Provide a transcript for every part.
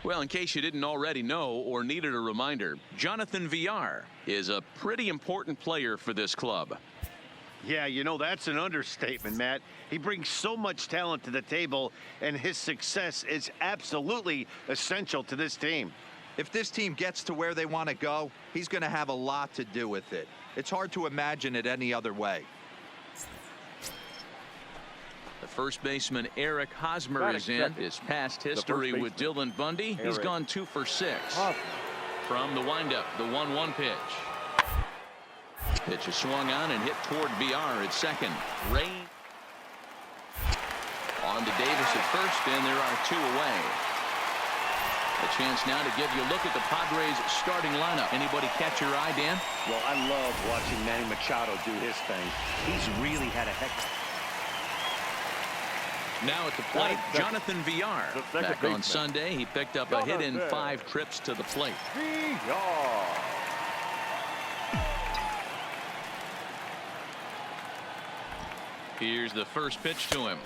Well, in case you didn't already know or needed a reminder, Jonathan Villar is a pretty important player for this club. Yeah, you know, that's an understatement, Matt. He brings so much talent to the table, and his success is absolutely essential to this team. If this team gets to where they want to go, he's going to have a lot to do with it. It's hard to imagine it any other way. The first baseman Eric Hosmer is in. His past history with Dylan Bundy. He's gone 2 for 6. From the windup, the 1-1 pitch. Pitch is swung on and hit toward Villar at second. Rain on to Davis at first, and there are 2 away. A chance now to give you a look at the Padres starting lineup. Anybody catch your eye, Dan? Well, I love watching Manny Machado do his thing. He's really had a heck. Now at the plate, Jonathan Villar. Back on Sunday, he picked up a hit in 5 trips to the plate. Here's the first pitch to him.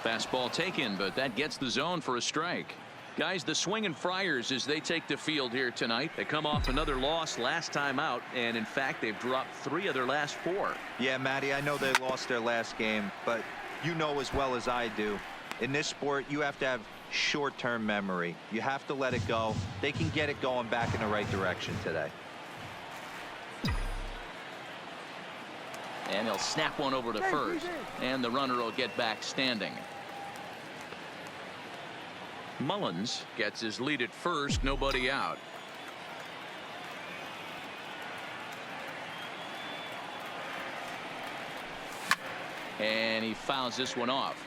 Fastball taken, but that gets the zone for a strike. Guys, the Swinging Friars, as they take the field here tonight, they come off another loss last time out, and in fact, they've dropped 3 of their last 4. Yeah, Matty, I know they lost their last game, but you know as well as I do, in this sport, you have to have short-term memory. You have to let it go. They can get it going back in the right direction today. And he'll snap one over to first, and the runner will get back standing. Mullins gets his lead at first, nobody out. And he fouls this one off.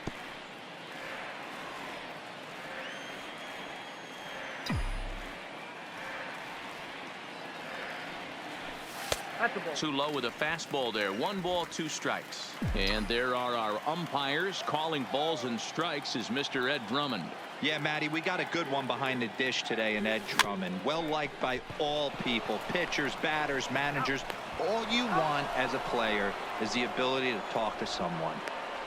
Too low with a fastball there. 1 ball, 2 strikes. And there are our umpires calling balls and strikes is Mr. Ed Drummond. Yeah, Matty, we got a good one behind the dish today in Ed Drummond. Well liked by all people, pitchers, batters, managers. All you want as a player is the ability to talk to someone.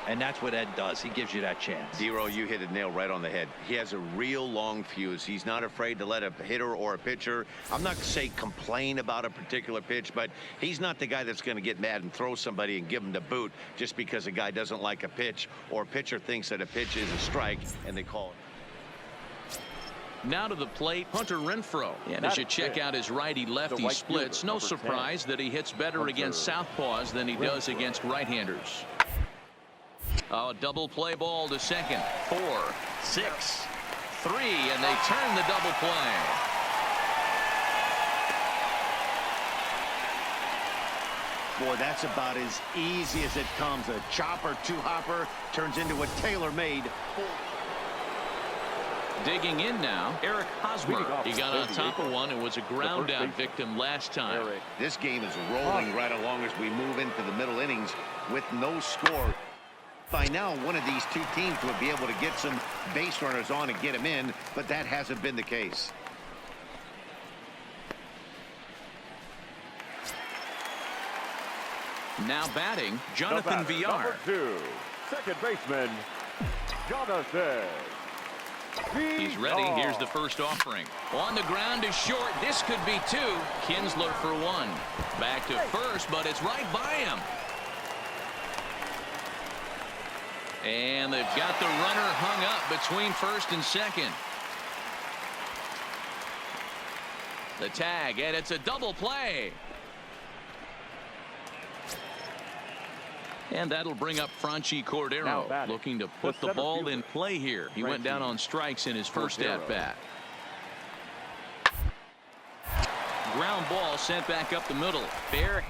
And that's what Ed does. He gives you that chance. Dero, you hit a nail right on the head. He has a real long fuse. He's not afraid to let a hitter or a pitcher, I'm not going to say complain about a particular pitch, but he's not the guy that's going to get mad and throw somebody and give him the boot just because a guy doesn't like a pitch or a pitcher thinks that a pitch is a strike and they call it. Now to the plate, Hunter Renfroe. And as you check out his righty-lefty splits, no surprise that he hits better against southpaws than he does against right-handers. Oh, double play ball to second. 4, 6, 3, and they turn the double play. Boy, that's about as easy as it comes. A chopper, 2-hopper turns into a tailor-made. Digging in now, Eric Hosmer. He got on top of one and was a ground down victim last time. This game is rolling right along as we move into the middle innings with no score. By now, one of these 2 teams would be able to get some base runners on and get them in, but that hasn't been the case. Now batting, Jonathan Villar. Number 2, second baseman, Jonathan. He's ready. Here's the first offering. On the ground is short. This could be 2. Kinsler for 1. Back to first, but it's right by him. And they've got the runner hung up between first and second. The tag, and it's a double play. And that'll bring up Franchi Cordero, looking to put the ball in play here. He went down on strikes in his first at-bat. Ground ball sent back up the middle. Fair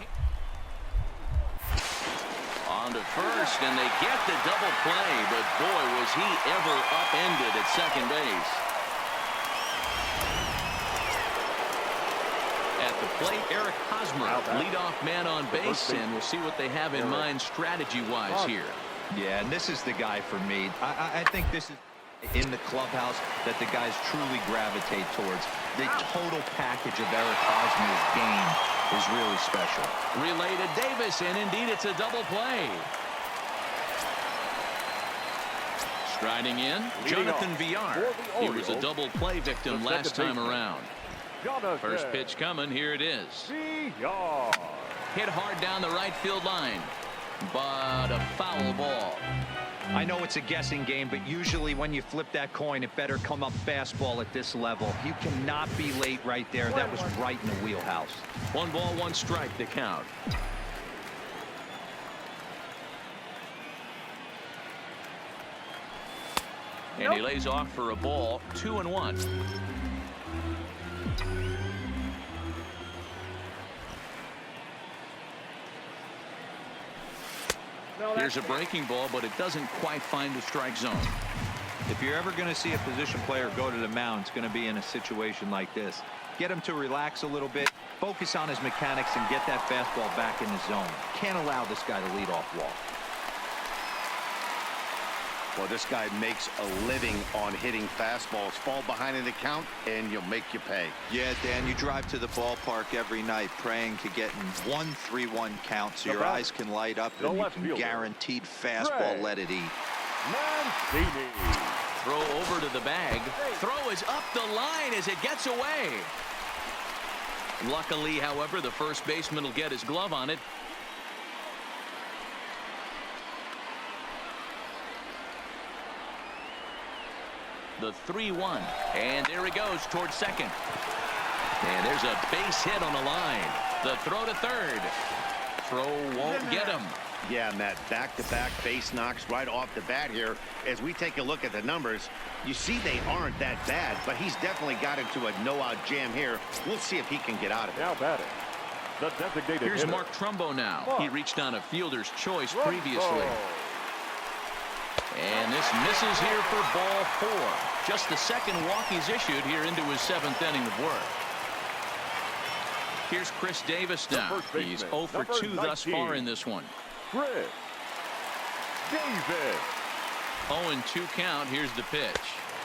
on to first, and they get the double play, but boy, was he ever upended at second base. At the plate, Eric Hosmer, leadoff man on base, and we'll see what they have in mind strategy-wise here. Yeah, and this is the guy for me. I think this is in the clubhouse that the guys truly gravitate towards. The total package of Eric Hosmer's game is really special. Relay to Davis, and indeed it's a double play. Striding in, Jonathan Villar. He was a double play victim last time around. First pitch coming. Here it is. Hit hard down the right field line, but a foul ball. I know it's a guessing game, but usually when you flip that coin, it better come up fastball at this level. You cannot be late right there. That was right in the wheelhouse. 1 ball, 1 strike to count. And he lays off for a ball. 2-1. Here's a breaking ball, but it doesn't quite find the strike zone. If you're ever going to see a position player go to the mound, it's going to be in a situation like this. Get him to relax a little bit, focus on his mechanics, and get that fastball back in the zone. Can't allow this guy to lead off walk. Well, this guy makes a living on hitting fastballs. Fall behind in the count, and you'll make you pay. Yeah, Dan, you drive to the ballpark every night praying to get in 1-3-1 count so your eyes can light up and you can guaranteed fastball let it eat. Throw over to the bag. Throw is up the line as it gets away. Luckily, however, the first baseman will get his glove on it. The 3-1, and there he goes towards second. And there's a base hit on the line. The throw to third. Throw won't get him. Yeah, Matt, back-to-back base knocks right off the bat here. As we take a look at the numbers, you see they aren't that bad, but he's definitely got into a no-out jam here. We'll see if he can get out of it. Now batting, the designated Here's hitter. Mark Trumbo now. He reached on a fielder's choice previously. And this misses here for ball 4. Just the second walk he's issued here into his 7th inning of work. Here's Chris Davis now. He's 0 for 2 thus far in this one. Chris Davis. 0-2 count. Here's the pitch.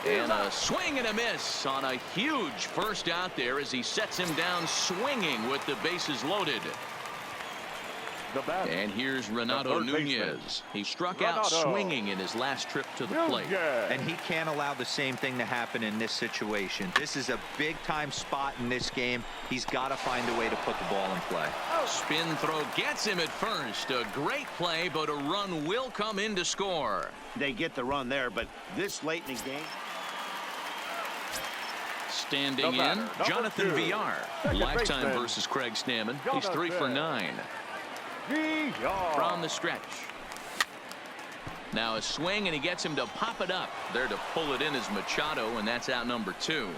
And a swing and a miss on a huge first out there as he sets him down swinging with the bases loaded. And here's Renato Nunez. He struck out swinging in his last trip to the plate. And he can't allow the same thing to happen in this situation. This is a big-time spot in this game. He's got to find a way to put the ball in play. Spin throw gets him at first. A great play, but a run will come in to score. They get the run there, but this late in the game. Standing in, Jonathan Villar. Lifetime versus Craig Stammen. He's 3 for 9. From the stretch. Now a swing, and he gets him to pop it up. There to pull it in is Machado, and that's out number 2.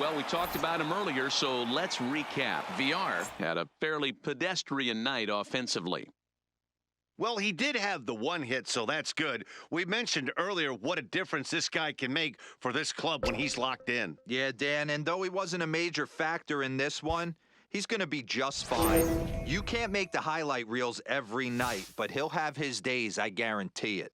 Well, we talked about him earlier, so let's recap. Villar had a fairly pedestrian night offensively. Well, he did have the 1 hit, so that's good. We mentioned earlier what a difference this guy can make for this club when he's locked in. Yeah, Dan, and though he wasn't a major factor in this one, he's going to be just fine. You can't make the highlight reels every night, but he'll have his days, I guarantee it.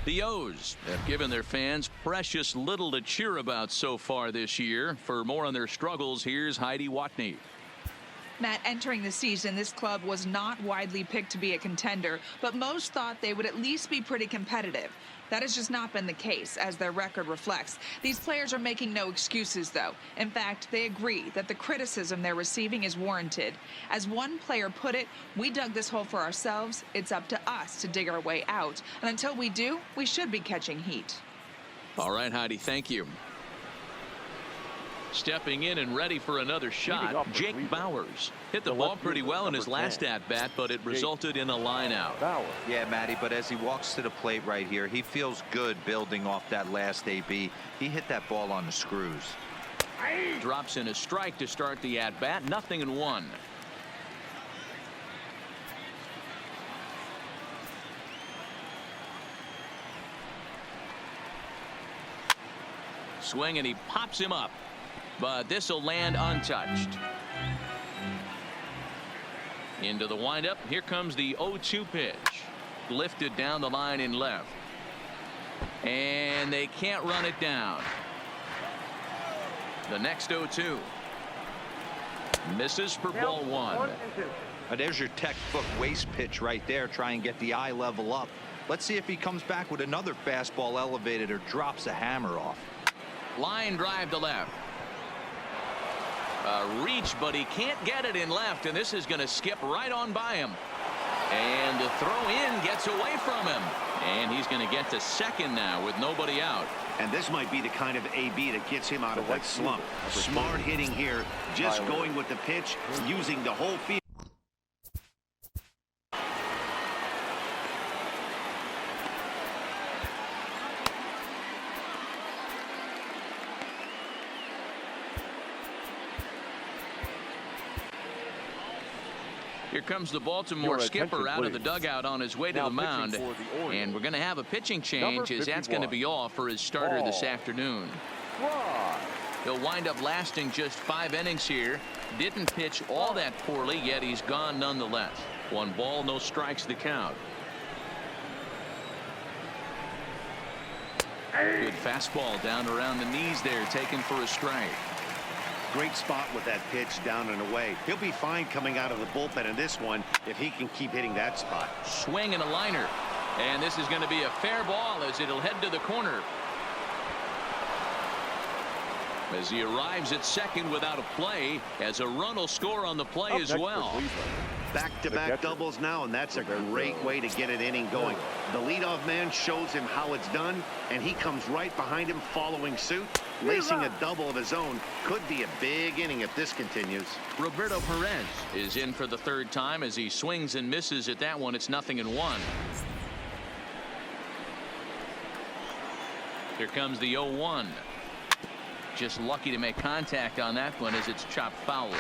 The O's have given their fans precious little to cheer about so far this year. For more on their struggles, here's Heidi Watney. Matt, entering the season, this club was not widely picked to be a contender, but most thought they would at least be pretty competitive. That has just not been the case, as their record reflects. These players are making no excuses, though. In fact, they agree that the criticism they're receiving is warranted. As one player put it, we dug this hole for ourselves. It's up to us to dig our way out. And until we do, we should be catching heat. All right, Heidi, thank you. Stepping in and ready for another shot, Jake Bauers. Hit the ball pretty well in his last at-bat, but it resulted in a line out. Yeah, Matty, but as he walks to the plate right here, he feels good building off that last AB. He hit that ball on the screws. Drops in a strike to start the at-bat. 0-1. Swing, and he pops him up. But this will land untouched. Into the windup. Here comes the 0-2 pitch. Lifted down the line in left. And they can't run it down. The next 0-2. Misses for ball 1. There's your textbook waste pitch right there. Try and get the eye level up. Let's see if he comes back with another fastball elevated or drops a hammer off. Line drive to left. A reach, but he can't get it in left, and this is going to skip right on by him. And the throw in gets away from him. And he's going to get to second now with nobody out. And this might be the kind of AB that gets him out of that slump. Smart hitting here, just going with the pitch, using the whole field. Here comes the Baltimore skipper out of the dugout on his way to the mound. And we're going to have a pitching change, as that's going to be all for his starter this afternoon. He'll wind up lasting just 5 innings here. Didn't pitch all that poorly, yet he's gone nonetheless. 1 ball, no strikes the count. Good fastball down around the knees there, taken for a strike. Great spot with that pitch down and away. He'll be fine coming out of the bullpen in this one if he can keep hitting that spot. Swing and a liner. And this is going to be a fair ball as it'll head to the corner. As he arrives at second without a play, as a run will score on the play as well. Back-to-back doubles now, and that's a great way to get an inning going. The leadoff man shows him how it's done, and he comes right behind him following suit. Lacing a double of his own could be a big inning if this continues. Roberto Perez is in for the 3rd time as he swings and misses at that one. It's 0-1. Here comes the 0-1. Just lucky to make contact on that one as it's chopped foul.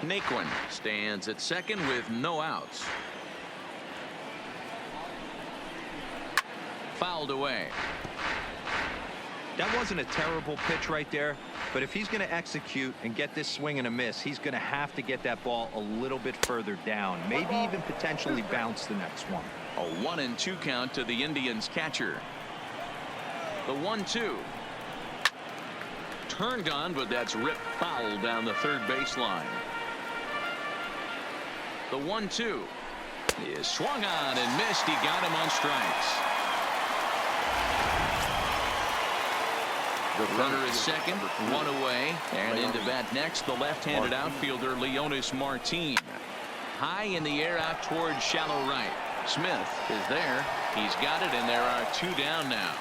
Naquin stands at second with no outs. Fouled away. That wasn't a terrible pitch right there, but if he's going to execute and get this swing and a miss, he's going to have to get that ball a little bit further down, maybe even potentially bounce the next one. A 1-2 count to the Indians catcher. The 1-2. Turned on, but that's ripped foul down the 3rd baseline. The 1-2 is swung on and missed. He got him on strikes. The runner is second, 1 away, and into bat next, the left-handed outfielder Leonis Martin. High in the air out towards shallow right. Smith is there. He's got it, and there are 2 down now.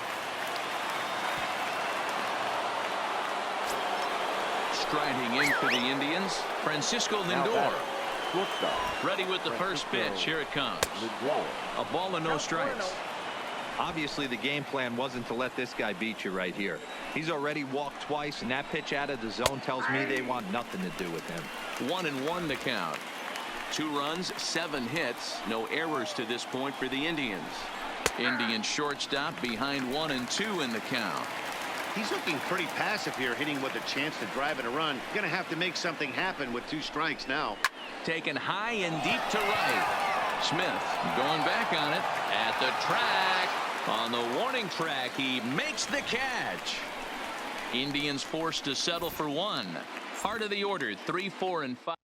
Striding in for the Indians, Francisco Lindor. Ready with the first pitch. Here it comes. A ball and no strikes. Obviously, the game plan wasn't to let this guy beat you right here. He's already walked twice, and that pitch out of the zone tells me they want nothing to do with him. 1-1 the count. 2 runs, 7 hits, no errors to this point for the Indians. Indian shortstop behind 1 and 2 in the count. He's looking pretty passive here, hitting with a chance to drive in a run. Going to have to make something happen with 2 strikes now. Taken high and deep to right. Smith going back on it at the track. On the warning track, he makes the catch. Indians forced to settle for 1. Heart of the order, 3, 4, and 5.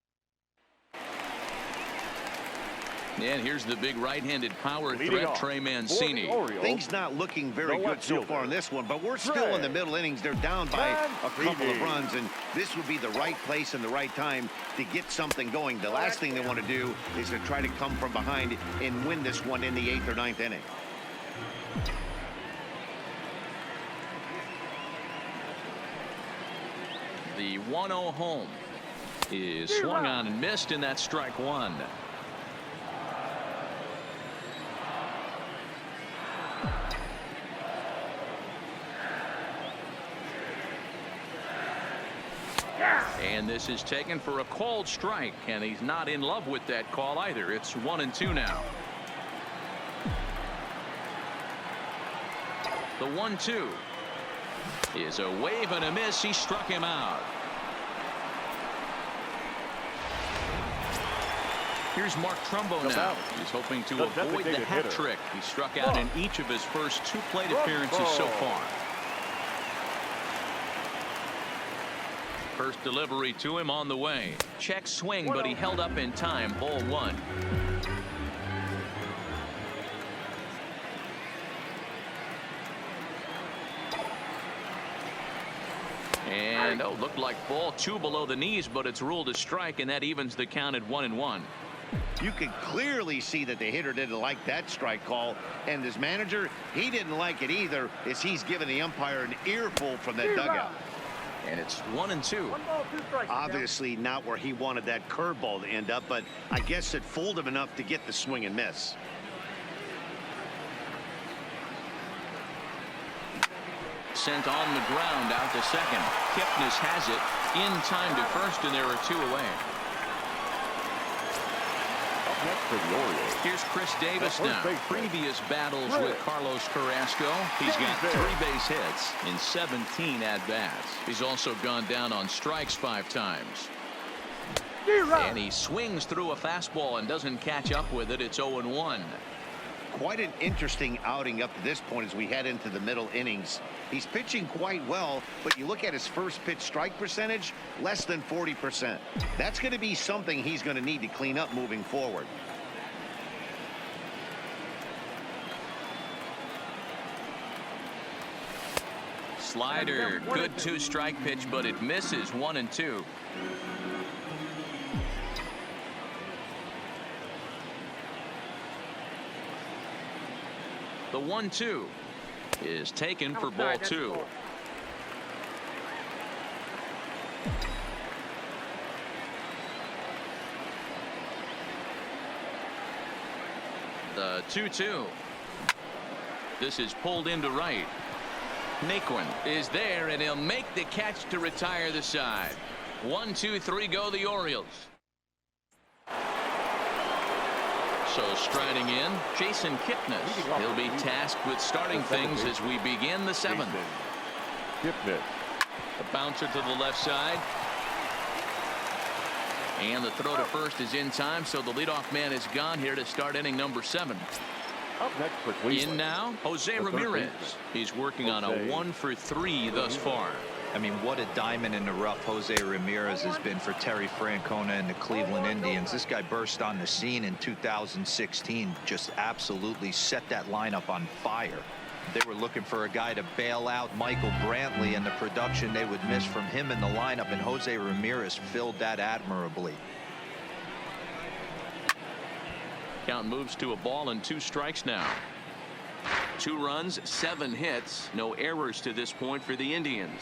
And here's the big right-handed power threat, Trey Mancini. Things not looking very good so far in this one, but we're still in the middle innings. They're down by a couple of runs, and this would be the right place and the right time to get something going. The last thing they want to do is to try to come from behind and win this one in the 8th or 9th inning. The 1-0 home is swung on and missed, and that's strike one. And this is taken for a called strike, and he's not in love with that call either. It's 1-2 now. The 1-2 is a wave and a miss. He struck him out. Here's Mark Trumbo now. He's hoping to avoid the hat trick. He struck out in each of his first 2 plate appearances so far. First delivery to him on the way. Check swing, but he held up in time. Ball 1. And looked like ball 2 below the knees, but it's ruled a strike, and that evens the count at 1-1. You can clearly see that the hitter didn't like that strike call, and his manager, he didn't like it either, as he's given the umpire an earful from that dugout. And it's 1-2. Obviously not where he wanted that curveball to end up, but I guess it fooled him enough to get the swing and miss. Sent on the ground out to second. Kipnis has it in time to first, and there are 2 away. Up next for the Orioles. Here's Chris Davis now. Previous battles with Carlos Carrasco, he's got 3 base hits in 17 at-bats. He's also gone down on strikes 5 times. And he swings through a fastball and doesn't catch up with it. It's 0-1. Quite an interesting outing up to this point as we head into the middle innings. He's pitching quite well, but you look at his first pitch strike percentage, less than 40%. That's going to be something he's going to need to clean up moving forward. Slider, good 2-strike pitch, but it misses. 1-2. The 1-2 is taken for ball 2. The 2-2. This is pulled into right. Naquin is there, and he'll make the catch to retire the side. 1, 2, 3 go the Orioles. So striding in, Jason Kipnis. He'll be tasked with starting things as we begin the 7th. Kipnis. The bouncer to the left side. And the throw to first is in time, so the leadoff man is gone here to start inning number 7. Up next for Cleveland. In now, Jose Ramirez. He's working on a 1 for 3 thus far. I mean, what a diamond in the rough Jose Ramirez has been for Terry Francona and the Cleveland Indians. This guy burst on the scene in 2016, just absolutely set that lineup on fire. They were looking for a guy to bail out Michael Brantley, and the production they would miss from him in the lineup, and Jose Ramirez filled that admirably. Count moves to a ball and 2 strikes now. 2 runs, 7 hits, no errors to this point for the Indians.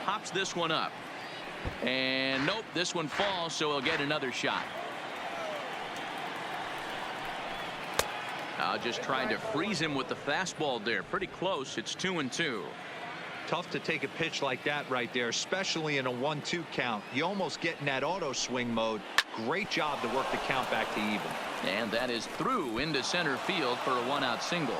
Pops this one up, and nope, this one falls, so he'll get another shot. Just trying to freeze him with the fastball there. Pretty close. It's 2-2. Tough to take a pitch like that right there, especially in a 1-2 count. You almost get in that auto swing mode. Great job to work the count back to even. And that is through into center field for a 1-out single.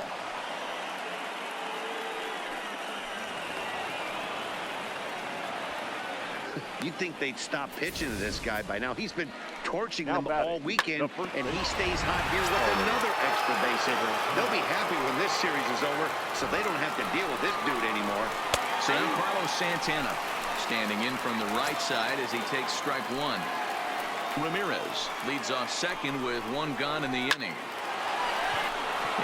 You'd think they'd stop pitching to this guy by now. He's been torching them all weekend, and he stays hot here with another extra base hitter. They'll be happy when this series is over, so they don't have to deal with this dude anymore. So Carlos Santana standing in from the right side as he takes strike 1. Ramirez leads off second with 1 gone in the inning.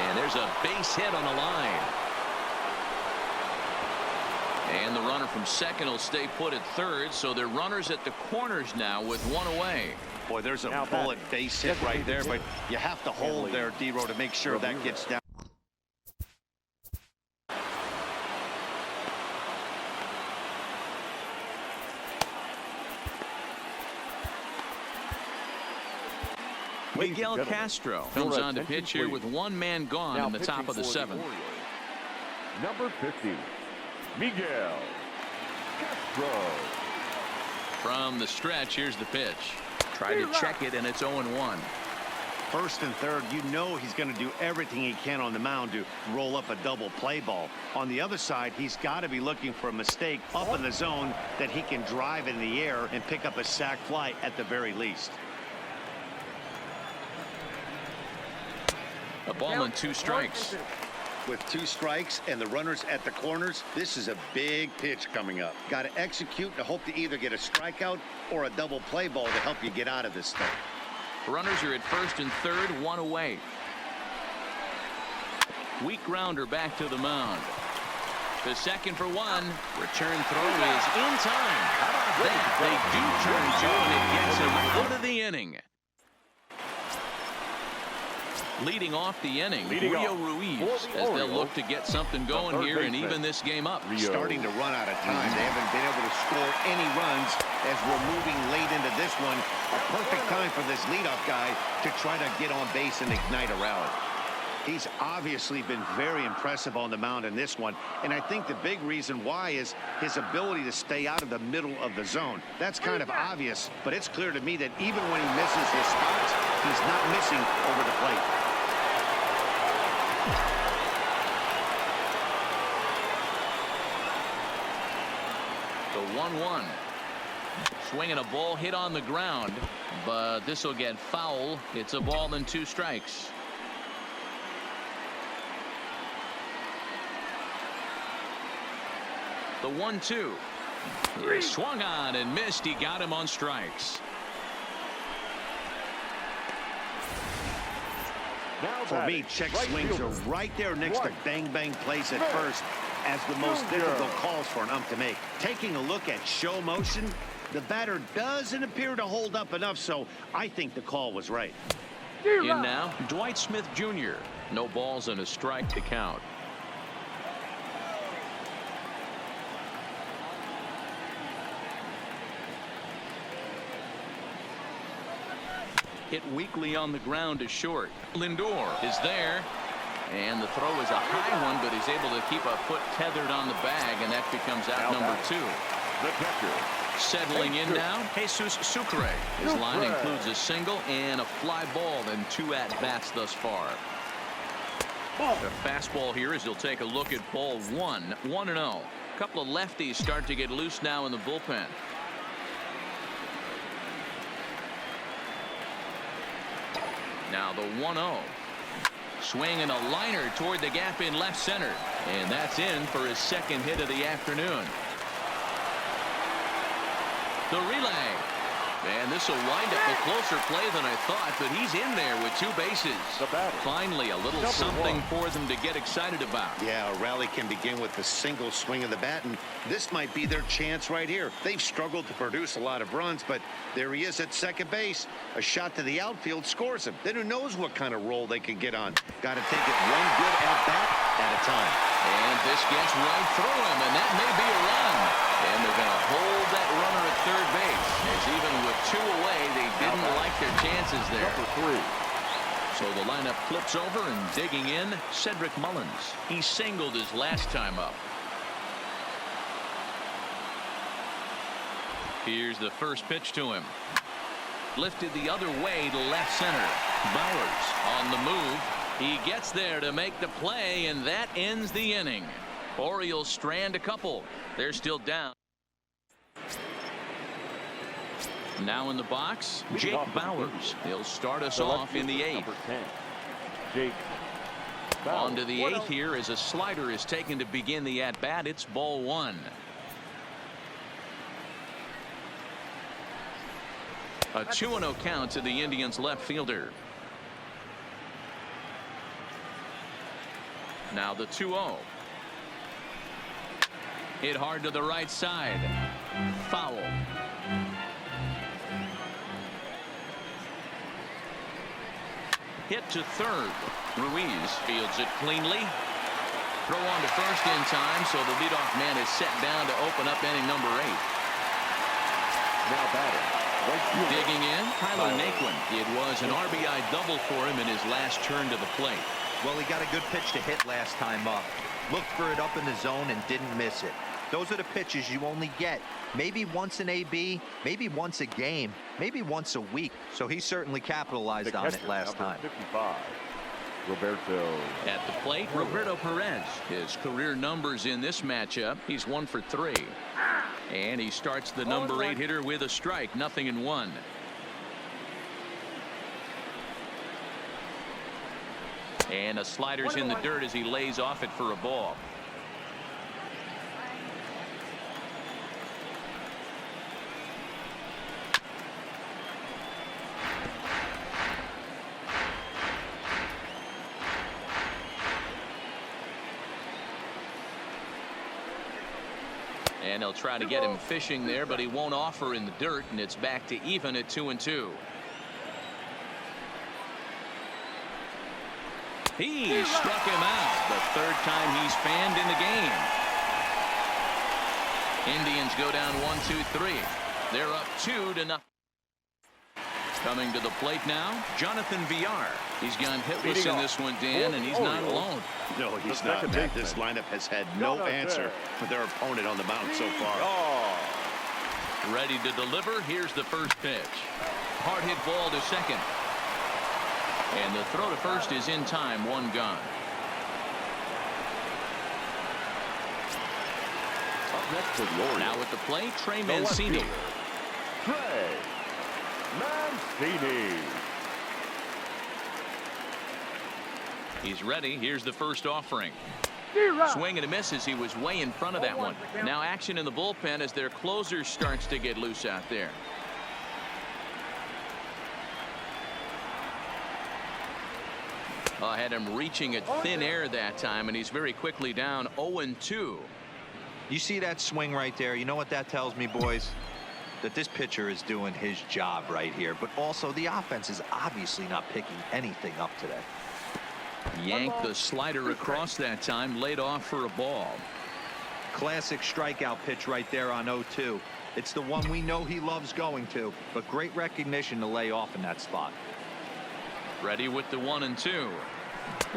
And there's a base hit on the line. And the runner from second will stay put at third, so they're runners at the corners now with 1 away. Boy, there's a bullet base hit right there, but you have to hold there, D-Row, to make sure that gets down. Miguel gentlemen, Castro your comes on to attention, pitch here please. with one man gone Now in the top pitching of the for seventh. Orioles, number 50, Miguel Castro. From the stretch, here's the pitch. Tried to check it, and it's 0-1. First and third, you know he's going to do everything he can on the mound to roll up a double play ball. On the other side, he's got to be looking for a mistake up in the zone that he can drive in the air and pick up a sac fly at the very least. A ball and 2 strikes. With 2 strikes and the runners at the corners, this is a big pitch coming up. Got to execute to hope to either get a strikeout or a double play ball to help you get out of this thing. Runners are at first and third, 1 away. Weak grounder back to the mound. The second for 1. Return throw is in time. That they do turn to, and it gets him out of the inning. Leading off the inning, Rio Ruiz, as they'll look to get something going here and even this game up. Starting to run out of time. They haven't been able to score any runs as we're moving late into this one. A perfect time for this leadoff guy to try to get on base and ignite a rally. He's obviously been very impressive on the mound in this one, and I think the big reason why is his ability to stay out of the middle of the zone. That's kind of obvious, but it's clear to me that even when he misses his spots, he's not missing over the plate. The 1-1. Swinging a ball hit on the ground, but this will get foul. It's a ball and 2 strikes. The 1-2. He swung on and missed. He got him on strikes. For me, check swings are right there next to bang-bang plays at first as the most difficult calls for an ump to make. Taking a look at show motion, the batter doesn't appear to hold up enough, so I think the call was right. In now, Dwight Smith Jr. No balls and a strike to count. Hit weakly on the ground to short. Lindor is there. And the throw is a high one, but he's able to keep a foot tethered on the bag, and that becomes out number 2. The catcher. Settling in now, Jesus Sucre. His line includes a single and a fly ball and 2 at-bats thus far. The fastball here as he'll take a look at ball 1. 1-0. A couple of lefties start to get loose now in the bullpen. Now the 1-0. Swing and a liner toward the gap in left center. And that's in for his second hit of the afternoon. The relay. And this will wind up a closer play than I thought, but he's in there with 2 bases. Finally, a little something for them to get excited about. Yeah, a rally can begin with a single swing of the bat, and this might be their chance right here. They've struggled to produce a lot of runs, but there he is at second base. A shot to the outfield scores him. Then who knows what kind of roll they can get on. Got to take it one good at-bat at a time. And this gets right through him, and that may be a run. And they're going to hold that runner at third base, as even with 2 away, they didn't like their chances there. Number 3. So the lineup flips over, and digging in, Cedric Mullins. He singled his last time up. Here's the first pitch to him. Lifted the other way to left center. Bowers on the move. He gets there to make the play, and that ends the inning. Orioles strand a couple. They're still down. Now in the box, Jake Bowers. He'll start us off in the 8th. Number 10, Jake Bowers. On to the 8th here as a slider is taken to begin the at-bat. It's ball 1. A 2-0 count to the Indians left fielder. Now the 2-0. Hit hard to the right side. Foul. Hit to third. Ruiz fields it cleanly. Throw on to first in time, so the leadoff man is set down to open up inning number 8. Now batting, Digging in, Tyler Naquin. It was an RBI double for him in his last turn to the plate. Well, he got a good pitch to hit last time up. Looked for it up in the zone and didn't miss it. Those are the pitches you only get maybe once in AB, maybe once a game, maybe once a week. So he certainly capitalized on it last time. 55, Roberto. At the plate, Roberto Perez. His career numbers in this matchup, he's 1 for 3. And he starts the number 8 hitter with a strike, 0-1. And a slider's in the dirt as he lays off it for a ball. And they'll try to get him fishing there, but he won't offer in the dirt, and it's back to even at 2-2. He struck him out the third time he's fanned in the game. Indians go down 1-2-3. They're up 2-0. Coming to the plate now, Jonathan Villar. He's gone hitless in this one, Dan, and he's not alone. No, he's not, Matt. This lineup has had no answer for their opponent on the mound so far. Ready to deliver. Here's the first pitch. Hard hit ball to second. And the throw to first is in time. 1 gone. Up next to the Orioles. Now at the plate, Trey Mancini. Trey Mancini. He's ready. Here's the first offering. Swing and a miss as he was way in front of that one. Now action in the bullpen as their closer starts to get loose out there. Had him reaching at thin air that time, and he's very quickly down 0-2. You see that swing right there? You know what that tells me, boys? That this pitcher is doing his job right here, but also the offense is obviously not picking anything up today. Yanked the slider across that time, laid off for a ball. Classic strikeout pitch right there on 0-2. It's the one we know he loves going to, but great recognition to lay off in that spot. Ready with the 1-2.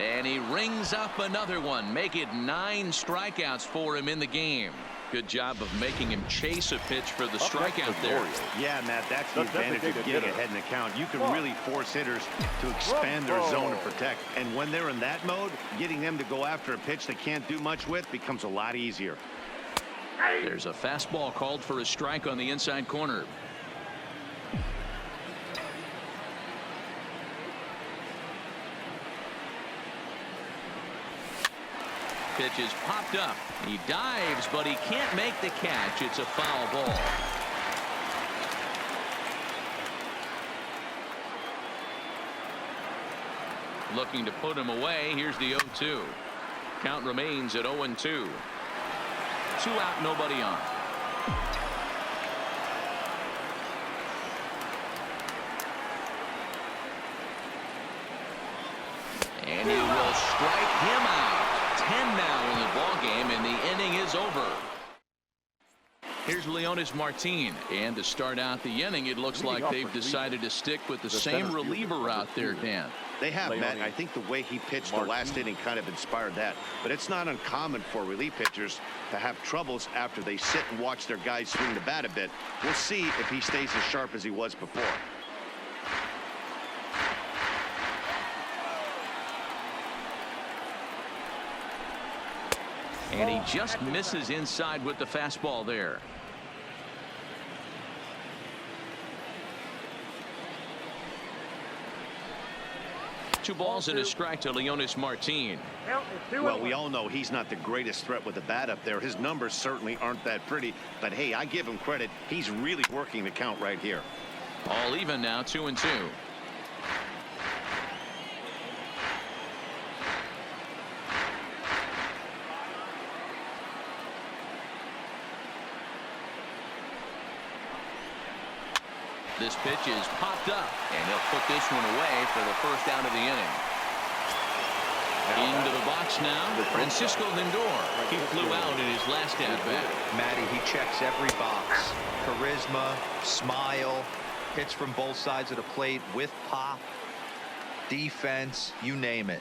And he rings up another one. Make it 9 strikeouts for him in the game. Good job of making him chase a pitch for the strikeout there. Yeah, Matt, that's the advantage of getting ahead in the count. You can really force hitters to expand their zone and protect. And when they're in that mode, getting them to go after a pitch they can't do much with becomes a lot easier. There's a fastball called for a strike on the inside corner. Pitch is popped up. He dives, but he can't make the catch. It's a foul ball. Looking to put him away. Here's the 0-2. Count remains at 0-2. 2 out, nobody on. And he will strike him out. 10 now in the ball game, and the inning is over. Here's Leonis Martin, and to start out the inning, it looks like they've decided to stick with the same reliever out there, Dan. They have, Matt. I think the way he pitched the last inning kind of inspired that. But it's not uncommon for relief pitchers to have troubles after they sit and watch their guys swing the bat a bit. We'll see if he stays as sharp as he was before. And he just misses inside with the fastball there. Two balls and a strike to Leonis Martin. Well, we all know he's not the greatest threat with the bat up there. His numbers certainly aren't that pretty. But, hey, I give him credit. He's really working the count right here. All even now, 2-2. This pitch is popped up, and he'll put this one away for the first out of the inning. Into the box now, Francisco Lindor. He flew out in his last at bat. Matty, he checks every box. Charisma, smile, Hits from both sides of the plate with pop, defense, you name it.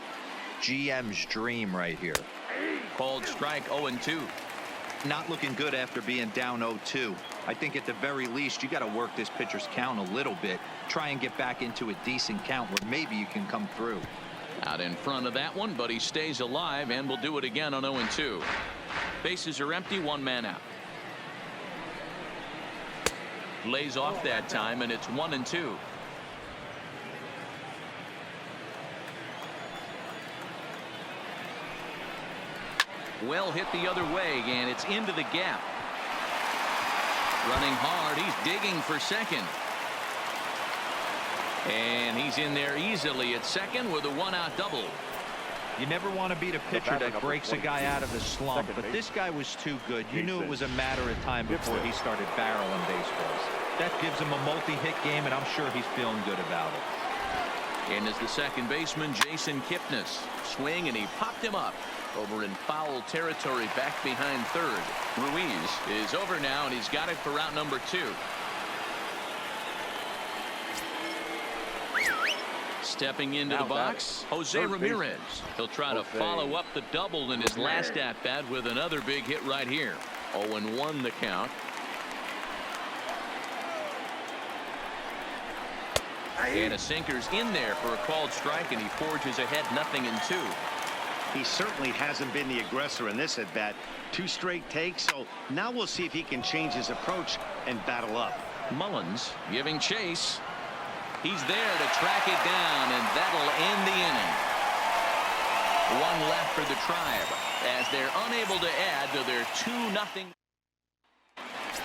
GM's dream right here. Called strike 0-2. Not looking good after being down 0-2. I think at the very least you got to work this pitcher's count a little bit. Try and get back into a decent count where maybe you can come through. Out in front of that one, but he stays alive and will do it again on 0-2. Bases are empty, one man out. Lays off that time, and it's 1-2. Well hit the other way, and it's into the gap. Running hard, he's digging for second. And he's in there easily at second with a one-out double. You never want to beat a pitcher that breaks a guy out of the slump, but this guy was too good. You knew it was a matter of time before he started barreling baseballs. That gives him a multi-hit game, and I'm sure he's feeling good about it. And as the second baseman, Jason Kipnis. Swing, and he popped him up over in foul territory back behind third. Ruiz is over now, and he's got it for out number 2. Stepping into the box, Jose Ramirez. He'll try to follow up the double in his last at-bat with another big hit right here. 0-1 the count. And a sinker's in there for a called strike, and he forges ahead 0-2. He certainly hasn't been the aggressor in this at-bat. 2 straight takes, so now we'll see if he can change his approach and battle up. Mullins giving chase. He's there to track it down, and that'll end the inning. One left for the Tribe as they're unable to add to their 2-0.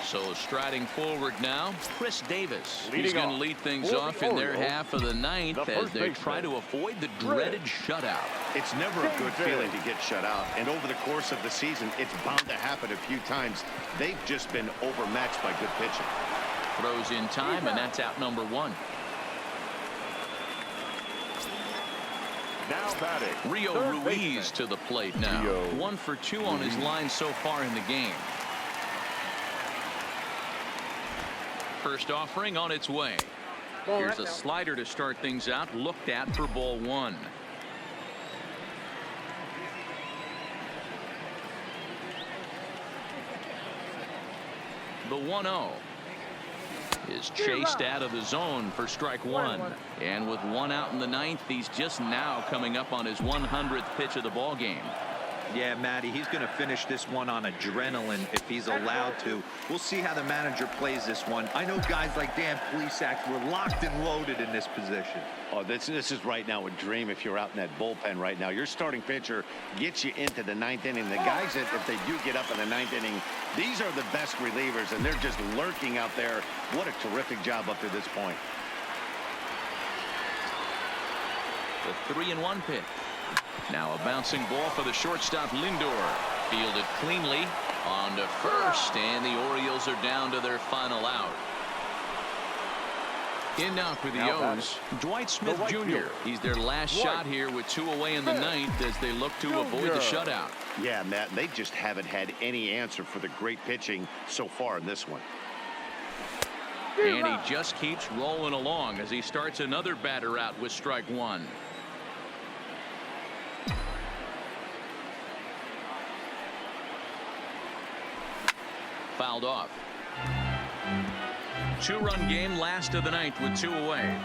So striding forward now, Chris Davis. He's going to lead things off in their half of the 9th as they try to avoid the dreaded shutout. It's never a good feeling to get shut out, and over the course of the season, it's bound to happen a few times. They've just been overmatched by good pitching. Throws in time, and that's out number 1. Now batting, Rio Ruiz to the plate now. 1 for 2 on his line so far in the game. First offering on its way. Here's a slider to start things out, looked at for ball 1. The 1-0 is chased out of the zone for strike 1. And with 1 out in the 9th, he's just now coming up on his 100th pitch of the ball game. Yeah, Matty, he's going to finish this one on adrenaline if he's allowed to. We'll see how the manager plays this one. I know guys like Dan Plesac were locked and loaded in this position. Oh, this is right now a dream if you're out in that bullpen right now. Your starting pitcher gets you into the 9th inning. The guys that, if they do get up in the 9th inning, these are the best relievers, and they're just lurking out there. What a terrific job up to this point. The 3-1 pitch. Now a bouncing ball for the shortstop Lindor. Fielded cleanly on to first, and the Orioles are down to their final out. In now for the O's, Dwight Smith Jr. He's their last shot here with 2 away in the 9th as they look to avoid the shutout. Yeah, Matt, they just haven't had any answer for the great pitching so far in this one. And he just keeps rolling along as he starts another batter out with strike 1. Fouled off. 2-run game, last of the 9th with 2 away.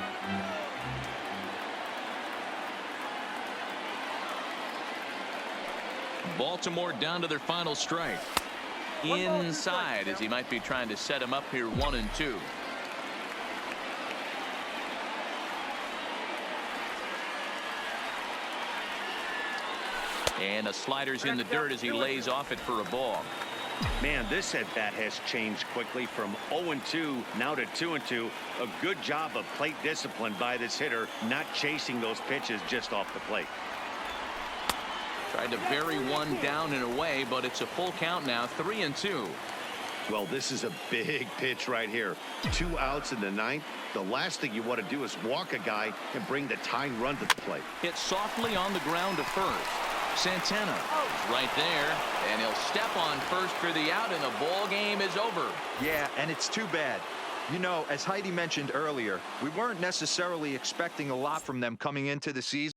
Baltimore down to their final strike. Inside as he might be trying to set him up here 1-2. And a slider's in the dirt as he lays off it for a ball. Man, this at-bat has changed quickly from 0-2 now to 2-2. A good job of plate discipline by this hitter, not chasing those pitches just off the plate. Tried to bury one down and away, but it's a full count now, 3-2. Well, this is a big pitch right here. 2 outs in the 9th. The last thing you want to do is walk a guy and bring the tying run to the plate. Hit softly on the ground to first. Santana is right there, and he'll step on first for the out, and the ball game is over. Yeah, and it's too bad. You know, as Heidi mentioned earlier, we weren't necessarily expecting a lot from them coming into the season.